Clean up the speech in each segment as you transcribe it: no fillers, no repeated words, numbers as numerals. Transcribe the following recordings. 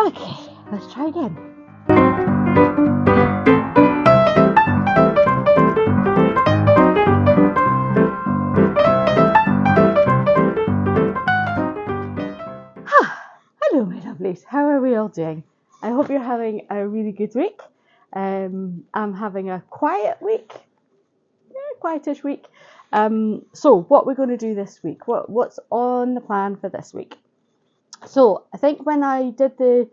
Okay, let's try again. Hello my lovelies, how are we all doing? I hope you're having a really good week. I'm having a quiet week, quietish week. So what we're going to do this week, what's on the plan for this week? So I think when I did the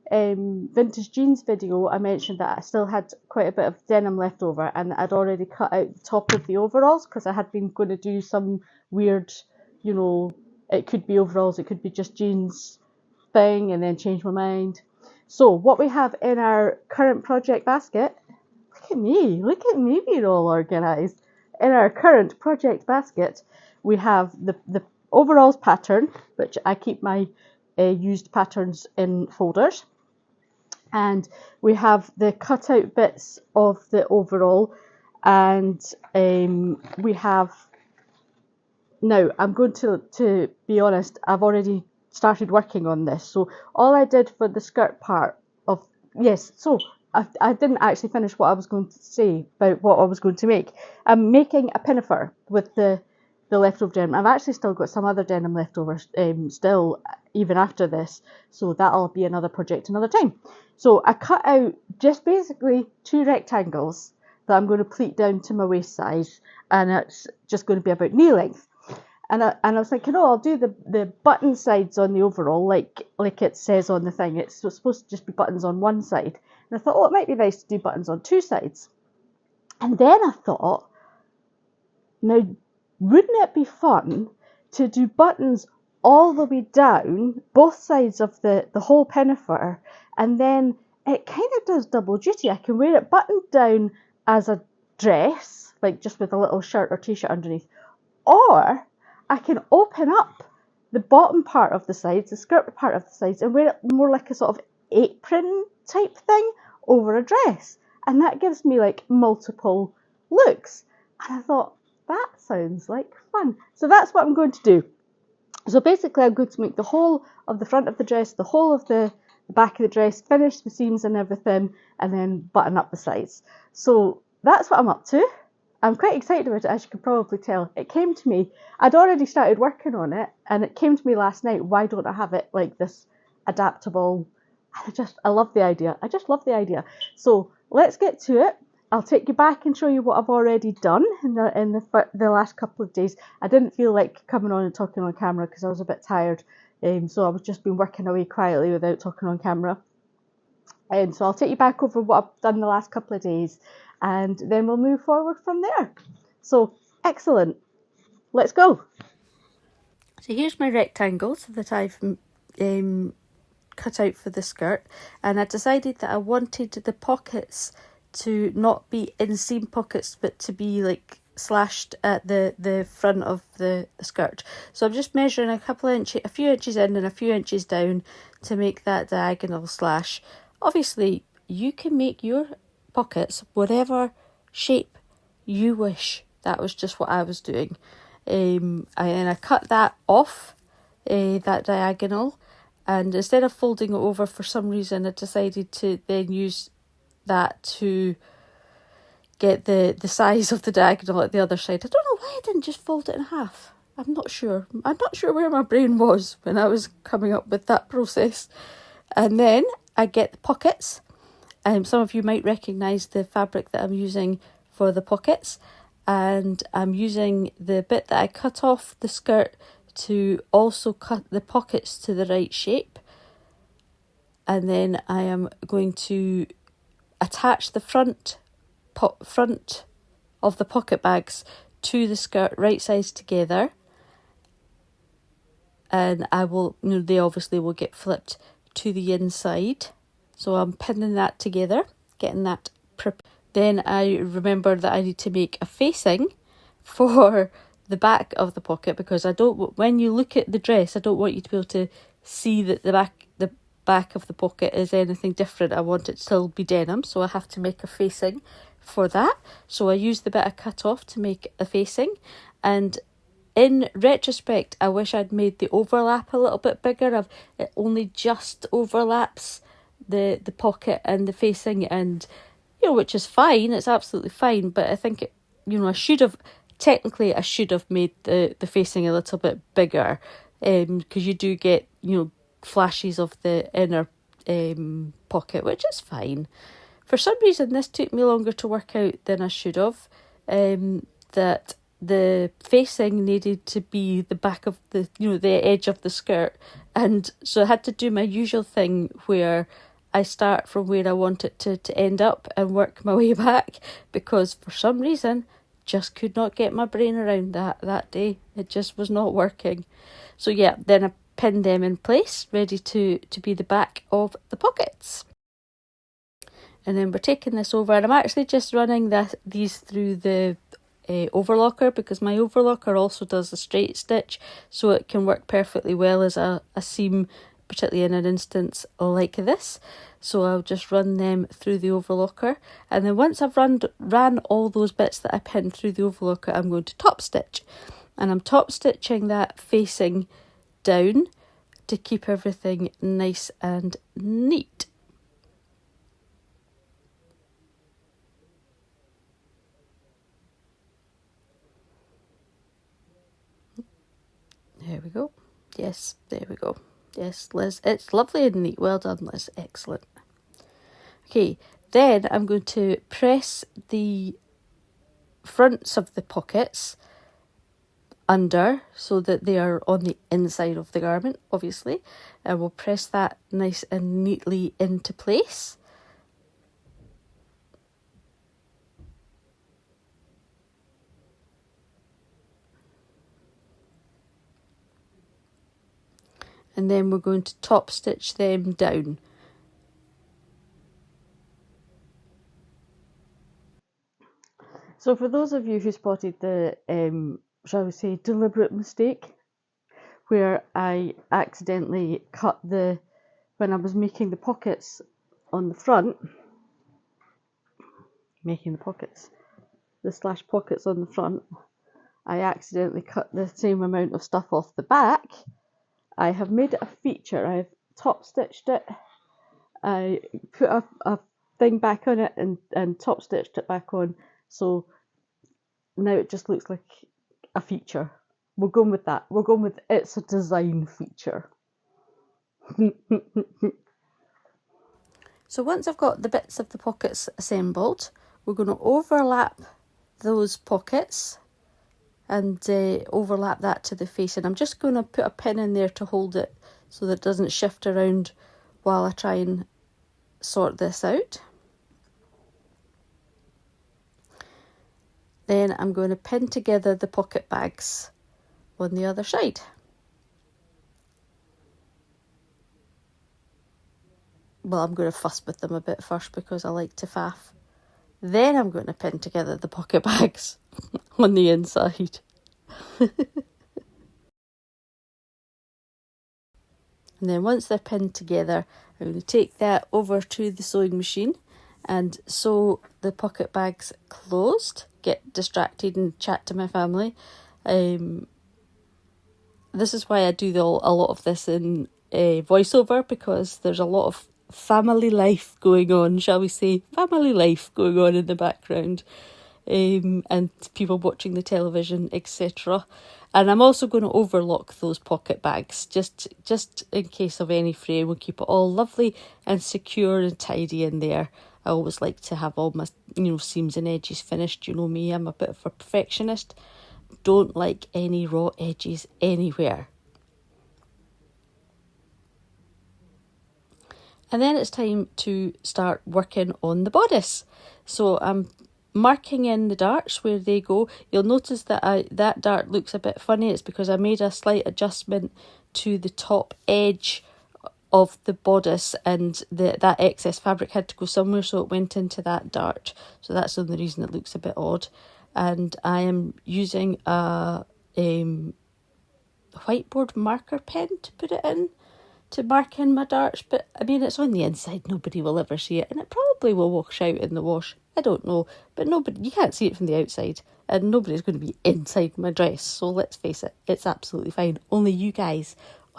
vintage jeans video, I mentioned that I still had quite a bit of denim left over, and I'd already cut out the top of the overalls because I had been going to do some weird, it could be overalls, it could be just jeans thing, and then change my mind. So what we have in our current project basket, look at me being all organised. In our current project basket, we have the overalls pattern, which I keep my used patterns in folders. And we have the cutout bits of the overall, and we have, now I'm going to be honest, I've already started working on this. So all I did for the skirt part of, yes, so I didn't actually finish what I was going to say about what I was going to make. I'm making a pinafore with the leftover denim. I've actually still got some other denim leftovers still, even after this, so that'll be another project another time. So I cut out just basically 2 rectangles that I'm going to pleat down to my waist size, and it's just going to be about knee length. And I was thinking, I'll do the button sides on the overall, like it says on the thing. It's supposed to just be buttons on one side. And I thought, it might be nice to do buttons on 2 sides. And then I thought, now, wouldn't it be fun to do buttons all the way down, both sides of the whole pinafore, and then it kind of does double duty. I can wear it buttoned down as a dress, like just with a little shirt or t-shirt underneath, or I can open up the bottom part of the sides, the skirt part of the sides, and wear it more like a sort of apron type thing over a dress. And that gives me like multiple looks. And I thought, that sounds like fun. So that's what I'm going to do. So basically I'm going to make the whole of the front of the dress, the whole of the back of the dress, finish the seams and everything, and then button up the sides. So that's what I'm up to. I'm quite excited about it, as you can probably tell. It came to me, I'd already started working on it, and it came to me last night, why don't I have it like this adaptable? I love the idea. I just love the idea. So let's get to it. I'll take you back and show you what I've already done in the last couple of days. I didn't feel like coming on and talking on camera because I was a bit tired. So I was just been working away quietly without talking on camera. So I'll take you back over what I've done the last couple of days, and then we'll move forward from there. So excellent. Let's go. So here's my rectangles that I've cut out for the skirt, and I decided that I wanted the pockets to not be inseam pockets, but to be like slashed at the front of the skirt. So I'm just measuring a few inches in and a few inches down to make that diagonal slash. Obviously, you can make your pockets whatever shape you wish. That was just what I was doing. And I cut that off, that diagonal, and instead of folding it over, for some reason I decided to then use that to get the size of the diagonal at the other side. I don't know why I didn't just fold it in half. I'm not sure where my brain was when I was coming up with that process. And then I get the pockets. Some of you might recognise the fabric that I'm using for the pockets, and I'm using the bit that I cut off the skirt to also cut the pockets to the right shape. And then I am going to attach the front of the pocket bags to the skirt right sides together, and I will, they obviously will get flipped to the inside. So I'm pinning that together, getting that prepared. Then I remember that I need to make a facing for the back of the pocket, because when you look at the dress, I don't want you to be able to see that the back of the pocket is anything different. I want it to still be denim, so I have to make a facing for that. So I use the bit I cut off to make a facing, and In retrospect, I wish I'd made the overlap a little bit bigger. It only just overlaps the pocket and the facing, and which is fine. It's absolutely fine. But I think I should have made the facing a little bit bigger, because you do get flashes of the inner pocket, which is fine. For some reason, this took me longer to work out than I should have. That the facing needed to be the back of the edge of the skirt, and so I had to do my usual thing where I start from where I want it to end up and work my way back, because for some reason just could not get my brain around that day. It just was not working. So yeah, then I pinned them in place, ready to be the back of the pockets. And then we're taking this over, and I'm actually just running these through the overlocker, because my overlocker also does a straight stitch, so it can work perfectly well as a seam, particularly in an instance like this. So I'll just run them through the overlocker, and then once I've ran all those bits that I pinned through the overlocker, I'm going to top stitch, and I'm top stitching that facing down to keep everything nice and neat. There we go. Yes, there we go. Yes, Liz, it's lovely and neat. Well done, Liz. Excellent. Okay, then I'm going to press the fronts of the pockets under so that they are on the inside of the garment, obviously. And we'll press that nice and neatly into place. And then we're going to top stitch them down. So for those of you who spotted the, shall we say, deliberate mistake, where I accidentally cut when I was making the pockets on the front, the slash pockets on the front, I accidentally cut the same amount of stuff off the back. I have made it a feature. I've top stitched it. I put a thing back on it and top stitched it back on. So now it just looks like a feature. We're going with that. We're going with it's a design feature. So once I've got the bits of the pockets assembled, we're going to overlap those pockets and overlap that to the face. And I'm just going to put a pin in there to hold it so that it doesn't shift around while I try and sort this out. Then I'm going to pin together the pocket bags on the other side. Well, I'm going to fuss with them a bit first because I like to faff. Then I'm going to pin together the pocket bags on the inside. And then once they're pinned together, I'm going to take that over to the sewing machine and sew the pocket bags closed, get distracted and chat to my family. This is why I do a lot of this in voiceover, because there's a lot of family life going on, shall we say, family life going on in the background, and people watching the television, etc. And I'm also going to overlock those pocket bags just in case of any fray. We'll keep it all lovely and secure and tidy in there. I always like to have all my seams and edges finished. You know me, I'm a bit of a perfectionist. Don't like any raw edges anywhere. And then it's time to start working on the bodice. So I'm marking in the darts where they go. You'll notice that that dart looks a bit funny. It's because I made a slight adjustment to the top edge of the bodice, and that excess fabric had to go somewhere, so it went into that dart. So that's the only reason it looks a bit odd. And I am using a whiteboard marker pen to put it in. to mark in my darts, but I mean, it's on the inside, nobody will ever see it, and it probably will wash out in the wash, I don't know, but nobody, you can't see it from the outside, and nobody's going to be inside my dress, so let's face it, it's absolutely fine. Only you guys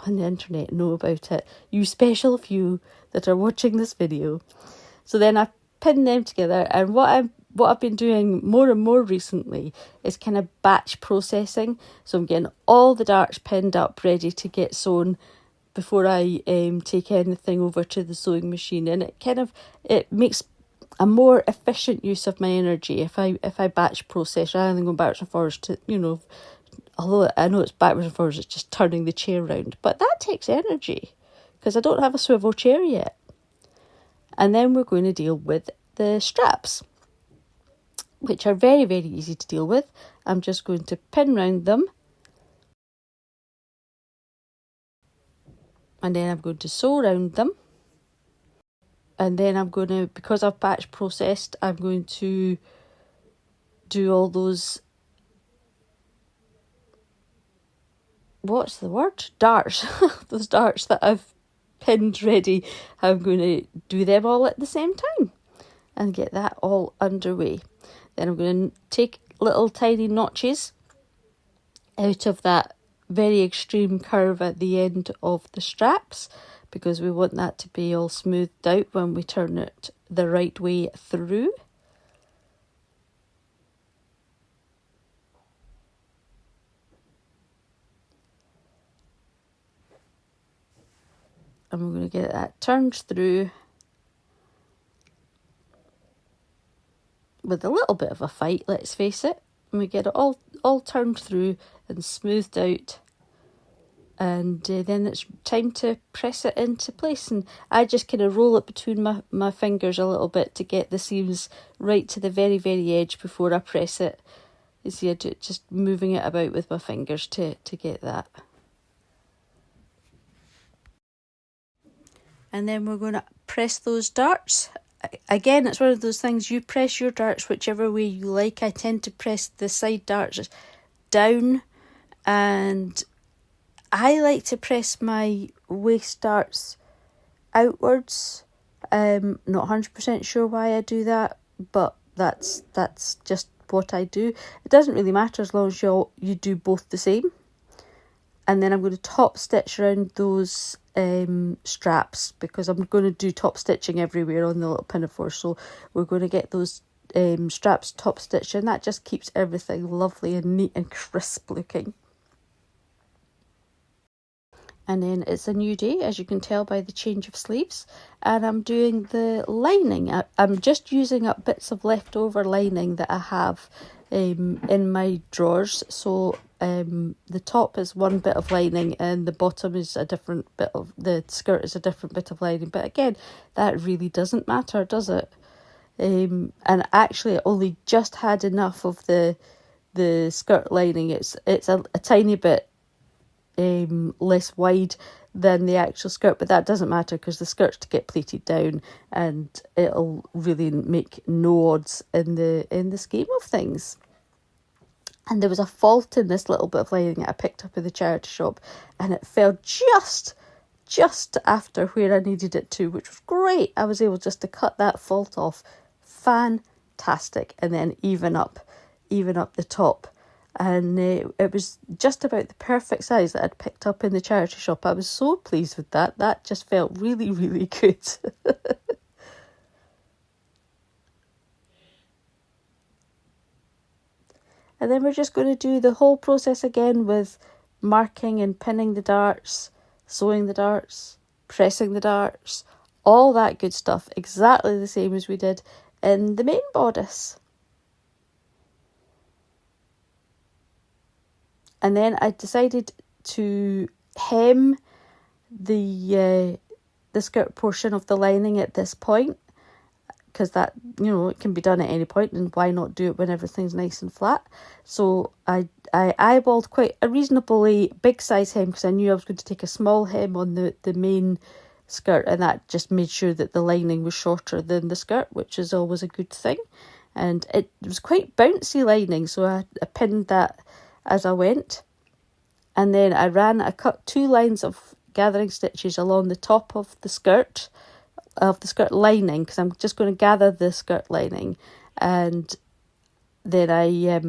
on the internet know about it, you special few that are watching this video. So then I pin them together, and what I've been doing more and more recently is kind of batch processing. So I'm getting all the darts pinned up, ready to get sewn before I take anything over to the sewing machine, and it makes a more efficient use of my energy if I batch process rather than going backwards and forwards to, you know, although I know it's backwards and forwards, it's just turning the chair round, but that takes energy because I don't have a swivel chair yet. And then we're going to deal with the straps, which are very, very easy to deal with. I'm just going to pin round them, and then I'm going to sew round them, and then I'm going to, because I've batch processed, I'm going to do all those, what's the word? Darts. Those darts that I've pinned ready, I'm going to do them all at the same time and get that all underway. Then I'm going to take little tiny notches out of that very extreme curve at the end of the straps, because we want that to be all smoothed out when we turn it the right way through. And we're going to get that turned through with a little bit of a fight, let's face it. And we get it all turned through and smoothed out. And then it's time to press it into place. And I just kind of roll it between my fingers a little bit to get the seams right to the very, very edge before I press it. You see, I do just moving it about with my fingers to get that. And then we're going to press those darts. Again, it's one of those things, you press your darts whichever way you like. I tend to press the side darts down, and I like to press my waist darts outwards. Not 100% sure why I do that, but that's just what I do. It doesn't really matter as long as you do both the same. And then I'm going to top stitch around those straps, because I'm going to do top stitching everywhere on the little pinafore. So we're going to get those straps top stitched, and that just keeps everything lovely and neat and crisp looking. And then it's a new day, as you can tell by the change of sleeves, and I'm doing the lining. I'm just using up bits of leftover lining that I have in my drawers. So the top is one bit of lining and the bottom is a different bit of, the skirt is a different bit of lining. But again, that really doesn't matter, does it? And actually I only just had enough of the skirt lining. It's a tiny bit less wide than the actual skirt, but that doesn't matter because the skirt's to get pleated down, and it'll really make no odds in the scheme of things. And there was a fault in this little bit of lining that I picked up in the charity shop, and it fell just after where I needed it to, which was great. I was able just to cut that fault off. Fantastic. And then even up the top. And it was just about the perfect size that I'd picked up in the charity shop. I was so pleased with that. That just felt really, really good. And then we're just going to do the whole process again with marking and pinning the darts, sewing the darts, pressing the darts, all that good stuff, exactly the same as we did in the main bodice. And then I decided to hem the skirt portion of the lining at this point, because that, it can be done at any point, and why not do it when everything's nice and flat? So I eyeballed quite a reasonably big size hem, because I knew I was going to take a small hem on the main skirt, and that just made sure that the lining was shorter than the skirt, which is always a good thing. And it was quite bouncy lining, so I pinned that as I went. And then I cut 2 lines of gathering stitches along the top of the skirt lining, because I'm just going to gather the skirt lining, and then I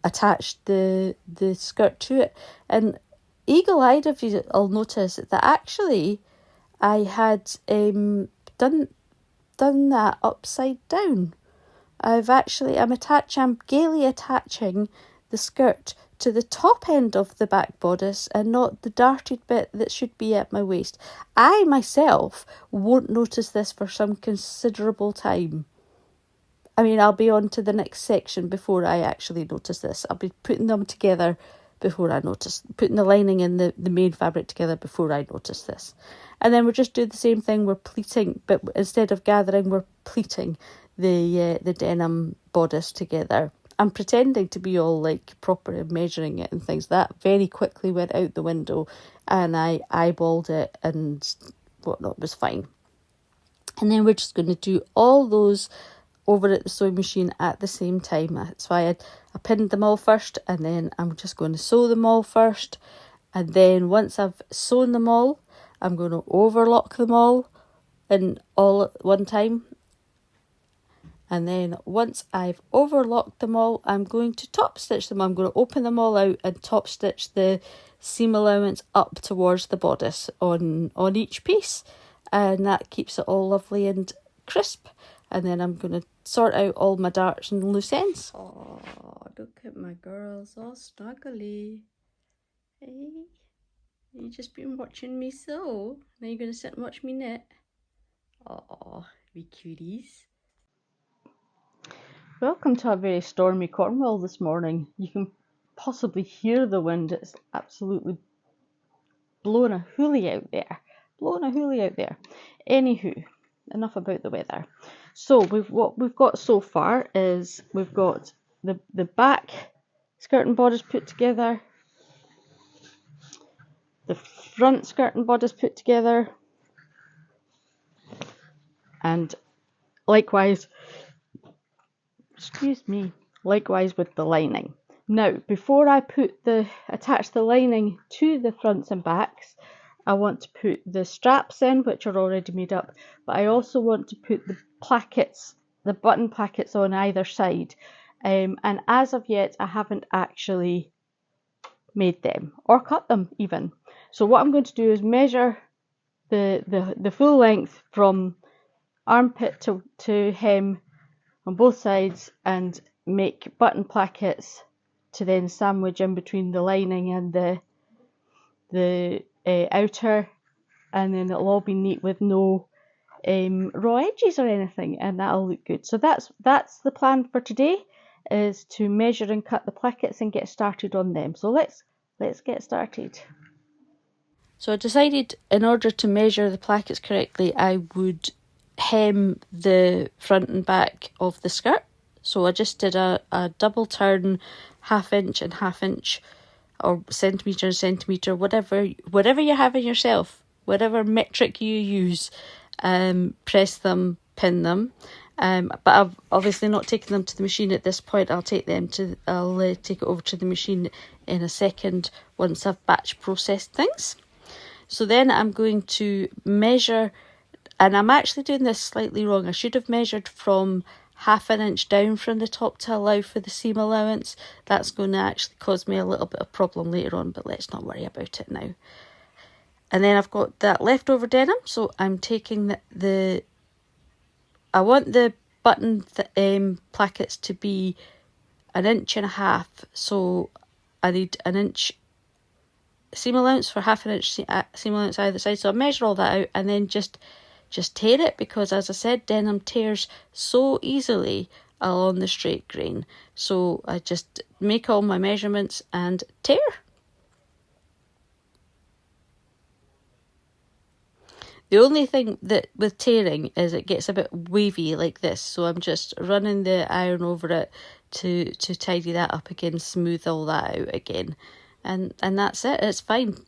attached the skirt to it. And eagle-eyed, if you'll notice that actually I had done that upside down. I'm gaily attaching the skirt to the top end of the back bodice and not the darted bit that should be at my waist. I myself won't notice this for some considerable time. I mean, I'll be on to the next section before I actually notice this. I'll be putting them together before I notice, putting the lining and the main fabric together before I notice this. And then we're just doing the same thing. We're pleating, but instead of gathering, we're pleating the denim bodice together. I'm pretending to be all like proper and measuring it and things. That very quickly went out the window, and I eyeballed it and whatnot. It was fine. And then we're just going to do all those over at the sewing machine at the same time. That's why I pinned them all first, and then I'm just going to sew them all first. And then once I've sewn them all, I'm going to overlock them all at one time. And then once I've overlocked them all, I'm going to top stitch them. I'm going to open them all out and top stitch the seam allowance up towards the bodice on each piece. And that keeps it all lovely and crisp. And then I'm going to sort out all my darts and loose ends. Oh, look at my girls all snuggly. Hey, you just been watching me sew? Now you're going to sit and watch me knit? Oh, we cuties. Welcome to a very stormy Cornwall this morning. You can possibly hear the wind. It's absolutely blowing a hoolie out there. Anywho, enough about the weather. So what we've got so far is we've got the back skirt and bodice put together, the front skirt and bodice put together, and likewise with the lining. Now, before I attach the lining to the fronts and backs, I want to put the straps in, which are already made up, but I also want to put the plackets, the button plackets on either side. And as of yet, I haven't actually made them or cut them even. So what I'm going to do is measure the full length from armpit to hem on both sides and make button plackets to then sandwich in between the lining and the outer, and then it'll all be neat with no raw edges or anything, and that'll look good. So that's the plan for today, is to measure and cut the plackets and get started on them. So let's get started. So I decided, in order to measure the plackets correctly, I would hem the front and back of the skirt. So I just did a double turn, 1/2 inch and 1/2 inch, or centimetre and centimetre, whatever you have in yourself, whatever metric you use. Press them, pin them. But I've obviously not taken them to the machine at this point. I'll take it over to the machine in a second once I've batch processed things. So then I'm going to measure, and I'm actually doing this slightly wrong. I should have measured from 1/2 inch down from the top to allow for the seam allowance. That's going to actually cause me a little bit of problem later on, but let's not worry about it now. And then I've got that leftover denim, so I'm taking I want the button plackets to be 1.5 inches, so I need 1 inch seam allowance for 1/2 inch seam allowance either side. So I measure all that out and then just tear it, because as I said, denim tears so easily along the straight grain. So I just make all my measurements and tear. The only thing that with tearing is it gets a bit wavy like this, so I'm just running the iron over it to tidy that up again, smooth all that out again, and that's it. It's fine,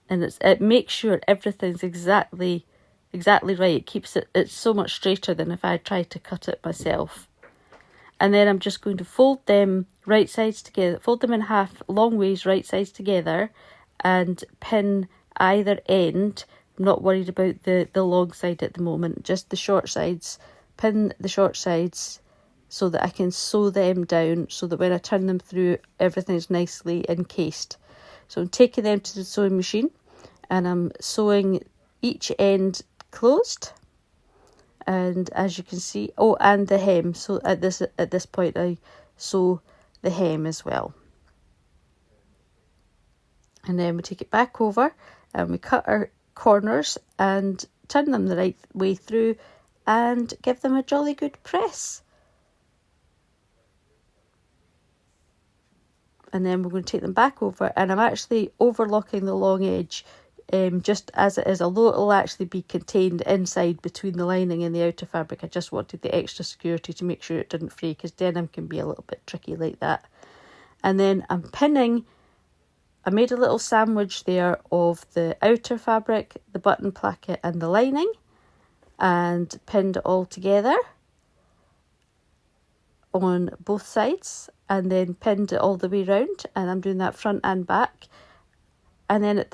and it makes sure everything's exactly right. It keeps it's so much straighter than if I tried to cut it myself. And then I'm just going to fold them right sides together, fold them in half long ways right sides together, and pin either end. I'm not worried about the long side at the moment, just the short sides. Pin the short sides so that I can sew them down so that when I turn them through, everything's nicely encased. So I'm taking them to the sewing machine and I'm sewing each end closed. And as you can see, oh, and the hem. So at this point, I sew the hem as well. And then we take it back over and we cut our corners and turn them the right way through and give them a jolly good press. And then we're going to take them back over, and I'm actually overlocking the long edge just as it is, although it'll actually be contained inside between the lining and the outer fabric. I just wanted the extra security to make sure it didn't fray, because denim can be a little bit tricky like that. And then I'm pinning. I made a little sandwich there of the outer fabric, the button placket and the lining, and pinned it all together on both sides, and then pinned it all the way round, and I'm doing that front and back. And then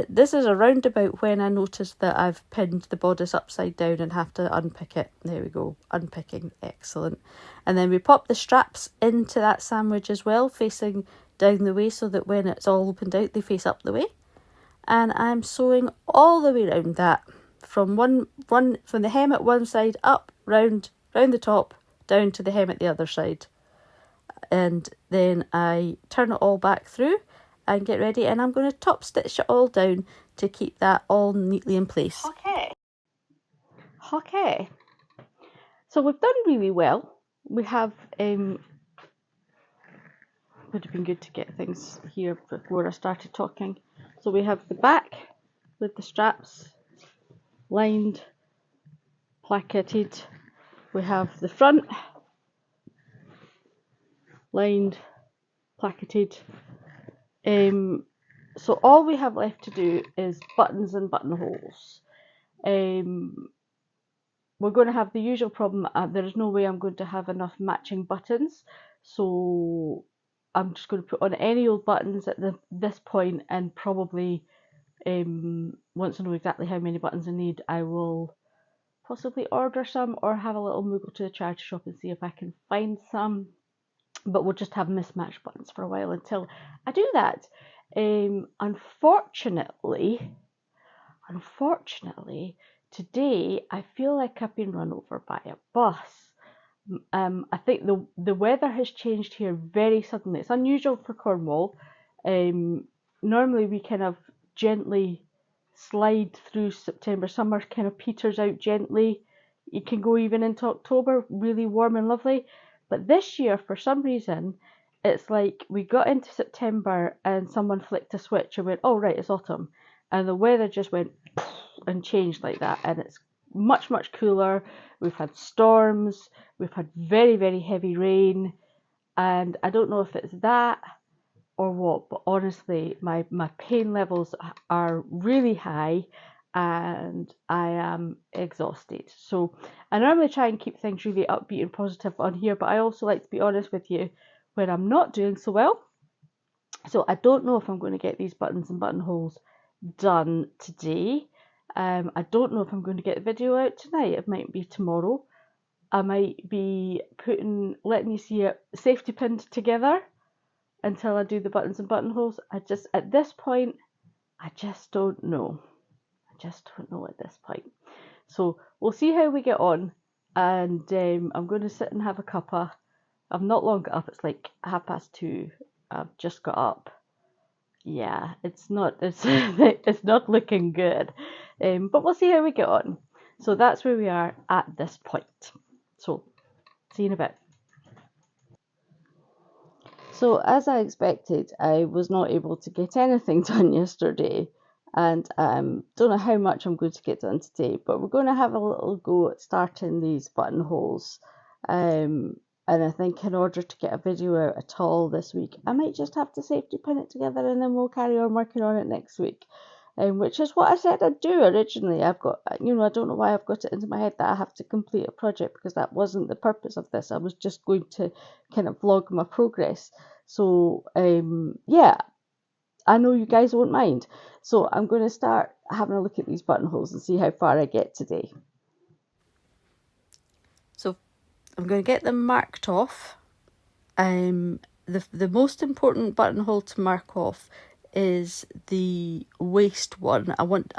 this is a roundabout when I noticed that I've pinned the bodice upside down and have to unpick it. There we go, unpicking, excellent. And then we pop the straps into that sandwich as well, facing down the way, so that when it's all opened out, they face up the way. And I'm sewing all the way around that, from from the hem at one side up, round the top, down to the hem at the other side. And then I turn it all back through and get ready, and I'm going to top stitch it all down to keep that all neatly in place. Okay. So we've done really well. We have, would have been good to get things here before I started talking. So we have the back with the straps lined, placketed. We have the front lined, placketed. So all we have left to do is buttons and buttonholes. We're going to have the usual problem. There is no way I'm going to have enough matching buttons, so I'm just going to put on any old buttons at this point, and probably once I know exactly how many buttons I need, I will possibly order some or have a little moogle to the charity shop and see if I can find some. But we'll just have mismatched buttons for a while until I do that. Unfortunately, today I feel like I've been run over by a bus. I think the weather has changed here very suddenly. It's unusual for Cornwall. Normally we kind of gently slide through September. Summer kind of peters out gently. You can go even into October, really warm and lovely. But this year, for some reason, it's like we got into September and someone flicked a switch and went, oh right, it's autumn. And the weather just went and changed like that. And it's much, much cooler. We've had storms. We've had very, very heavy rain. And I don't know if it's that or what, but honestly, my pain levels are really high and I am exhausted. So I normally try and keep things really upbeat and positive on here, but I also like to be honest with you when I'm not doing so well. So I don't know if I'm going to get these buttons and buttonholes done today. I don't know if I'm going to get the video out tonight. It might be tomorrow. I might be letting you see it safety pinned together until I do the buttons and buttonholes. At this point, I just don't know. I just don't know at this point. So we'll see how we get on. And I'm going to sit and have a cuppa. I've not long got up. It's like 2:30. I've just got up. Yeah, it's not looking good. But we'll see how we get on. So that's where we are at this point. So see you in a bit. So as I expected, I was not able to get anything done yesterday, and don't know how much I'm going to get done today, but we're going to have a little go at starting these buttonholes. And I think in order to get a video out at all this week, I might just have to safety pin it together and then we'll carry on working on it next week. Which is what I said I'd do originally. I don't know why I've got it into my head that I have to complete a project, because that wasn't the purpose of this. I was just going to kind of vlog my progress. So, yeah, I know you guys won't mind. So I'm going to start having a look at these buttonholes and see how far I get today. So I'm going to get them marked off. The most important buttonhole to mark off is the waist one. I want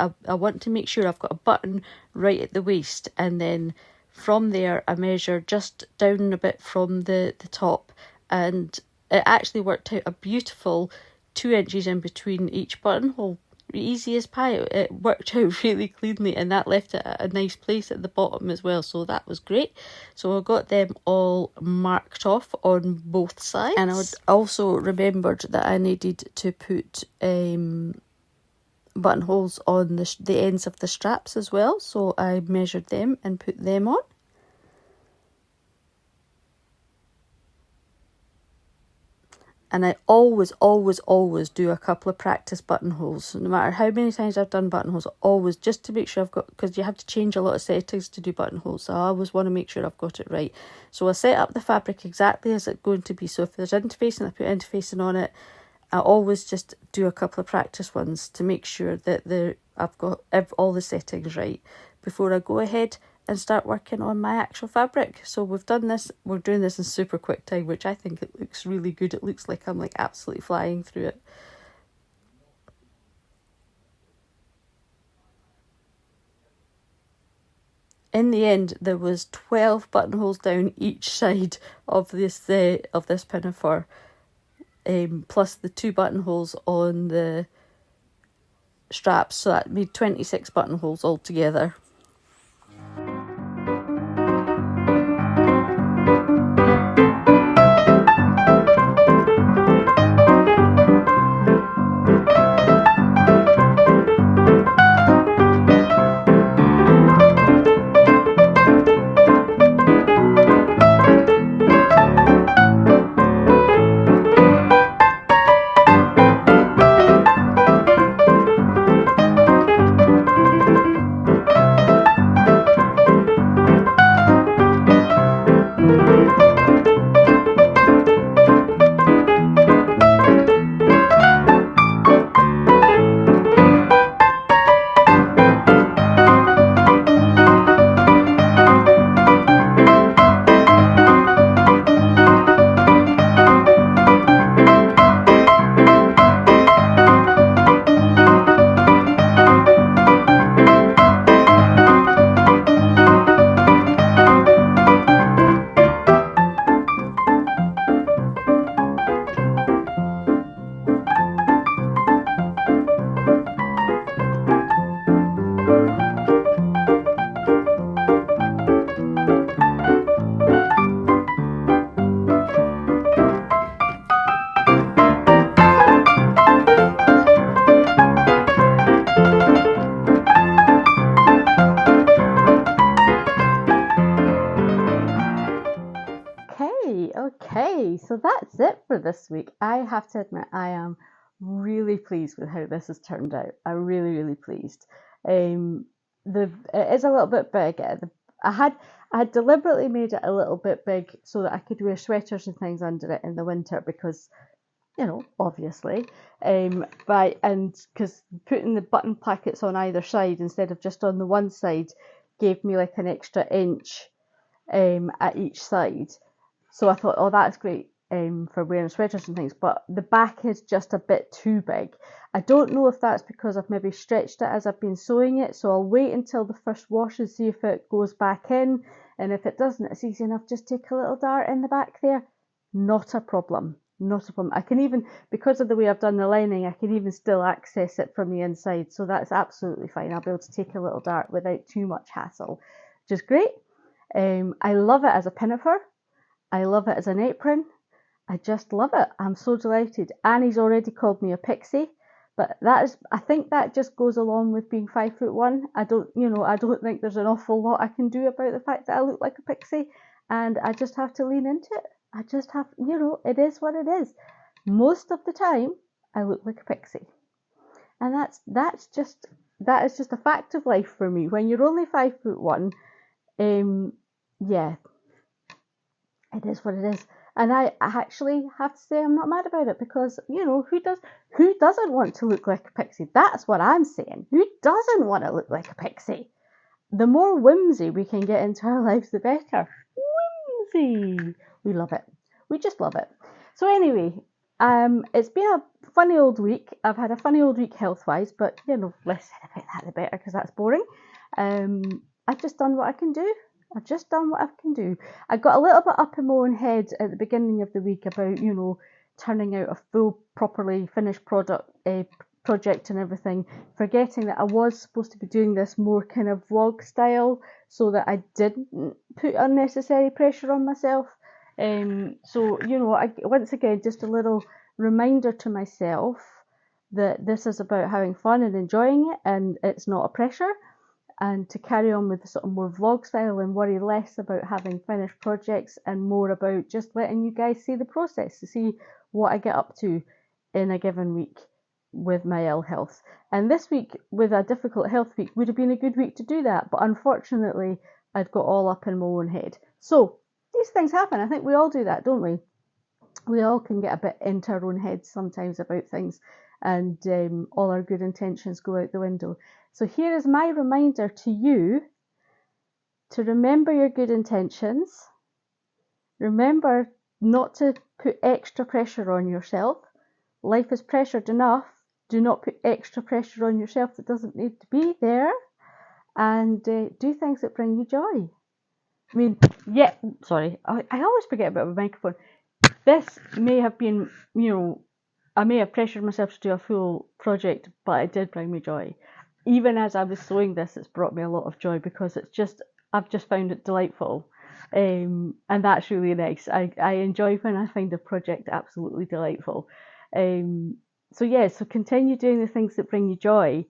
to make sure I've got a button right at the waist, and then from there I measure just down a bit from the top, and it actually worked out a beautiful 2 inches in between each buttonhole. Easy as pie. It worked out really cleanly, and that left it at a nice place at the bottom as well, so that was great. So I got them all marked off on both sides, and I also remembered that I needed to put buttonholes on the ends of the straps as well, so I measured them and put them on. And I always do a couple of practice buttonholes. No matter how many times I've done buttonholes, always, just to make sure I've got, because you have to change a lot of settings to do buttonholes. So I always want to make sure I've got it right. So I set up the fabric exactly as it's going to be. So if there's interfacing, I put interfacing on it. I always just do a couple of practice ones to make sure that I've got all the settings right before I go ahead and start working on my actual fabric. So we're doing this in super quick time, which I think it looks really good. It looks like I'm like absolutely flying through it. In the end, there was 12 buttonholes down each side of this pinafore, plus the 2 buttonholes on the straps, so that made 26 buttonholes altogether. Okay, so that's it for this week. I have to admit, I am really pleased with how this has turned out. I'm really pleased. It is a little bit big. I had deliberately made it a little bit big so that I could wear sweaters and things under it in the winter because, obviously, because putting the button plackets on either side instead of just on the one side gave me like an extra inch at each side. So I thought, oh, that's great for wearing sweaters and things, but the back is just a bit too big. I don't know if that's because I've maybe stretched it as I've been sewing it, so I'll wait until the first wash and see if it goes back in, and if it doesn't, it's easy enough, just take a little dart in the back there. Not a problem. Not a problem. I can even, because of the way I've done the lining, I can even still access it from the inside, so that's absolutely fine. I'll be able to take a little dart without too much hassle, which is great. I love it as a pinafore. I love it as an apron. I just love it. I'm so delighted. Annie's already called me a pixie, but I think that just goes along with being 5'1". I don't think there's an awful lot I can do about the fact that I look like a pixie, and I just have to lean into it. I just have, it is what it is. Most of the time, I look like a pixie, and that is just a fact of life for me. When you're only 5'1", yeah. It is what it is. And I actually have to say I'm not mad about it, because, you know, who doesn't want to look like a pixie? That's what I'm saying. Who doesn't want to look like a pixie? The more whimsy we can get into our lives, the better. Whimsy. We love it. We just love it. So anyway, it's been a funny old week. I've had a funny old week health-wise, but, you know, less said about that the better, because that's boring. I've just done what I can do. I've just done what I can do. I got a little bit up in my own head at the beginning of the week about, you know, turning out a full, properly finished project and everything, forgetting that I was supposed to be doing this more kind of vlog style, so that I didn't put unnecessary pressure on myself. So, you know, once again, just a little reminder to myself that this is about having fun and enjoying it, and it's not a pressure, and to carry on with the sort of more vlog style and worry less about having finished projects and more about just letting you guys see the process, to see what I get up to in a given week with my ill health. And this week, with a difficult health week, would have been a good week to do that, but unfortunately I'd got all up in my own head. So these things happen. I think we all do that, don't we? We all can get a bit into our own heads sometimes about things, and all our good intentions go out the window. So here is my reminder to you to remember your good intentions. Remember not to put extra pressure on yourself. Life is pressured enough. Do not put extra pressure on yourself that doesn't need to be there. And do things that bring you joy. I mean, yeah, sorry, I always forget about my microphone. This may have been, you know, I may have pressured myself to do a full project, but it did bring me joy. Even as I was sewing this, it's brought me a lot of joy, because I've just found it delightful. And that's really nice. I enjoy when I find a project absolutely delightful. So yeah, so continue doing the things that bring you joy,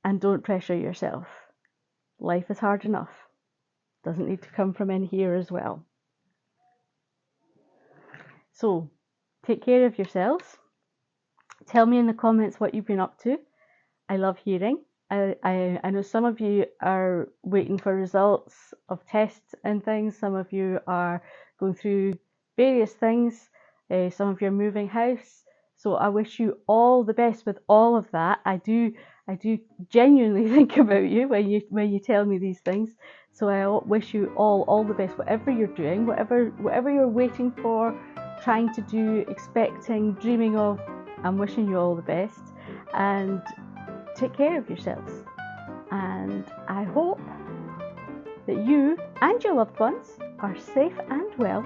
and don't pressure yourself. Life is hard enough. Doesn't need to come from in here as well. So take care of yourselves. Tell me in the comments what you've been up to. I love hearing. I know some of you are waiting for results of tests and things. Some of you are going through various things. Some of you are moving house. So I wish you all the best with all of that. I do genuinely think about you when you tell me these things. So I wish you all the best, whatever you're doing, whatever you're waiting for, trying to do, expecting, dreaming of. I'm wishing you all the best, and take care of yourselves. And I hope that you and your loved ones are safe and well.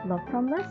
Love from Liz.